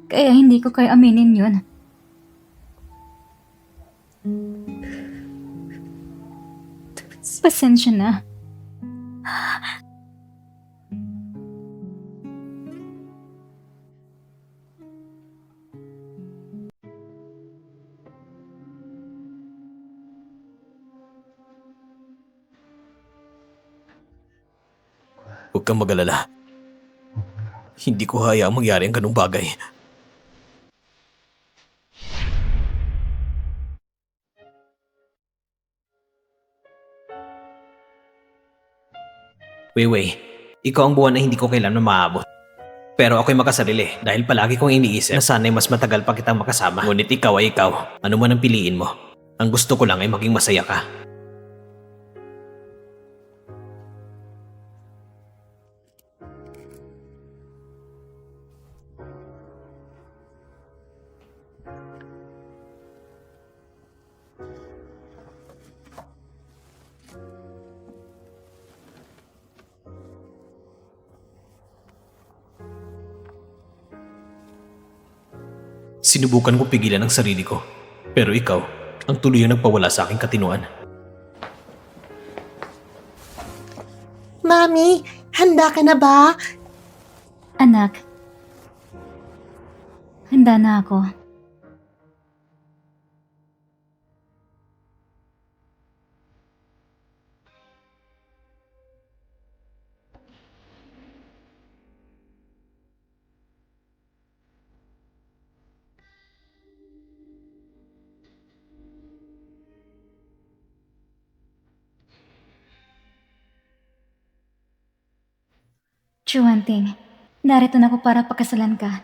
Kaya hindi ko kaya aminin yun. Pasensya na. Huwag kang mag-alala. Hindi ko hayaang mangyari ang ganung bagay. Weiwei, ikaw ang buwan na hindi ko kailanman maabot. Pero ako'y makasarili dahil palagi kong iniisip na sana'y mas matagal pa kitang makasama. Ngunit ikaw ay ikaw. Ano man ang piliin mo. Ang gusto ko lang ay maging masaya ka. Sinubukan kong pigilan ang sarili ko. Pero ikaw, ang tuluyang nagpawala sa aking katinuan. Mami, handa ka na ba? Anak, handa na ako. Chuanting, narito na ako para pakasalan ka.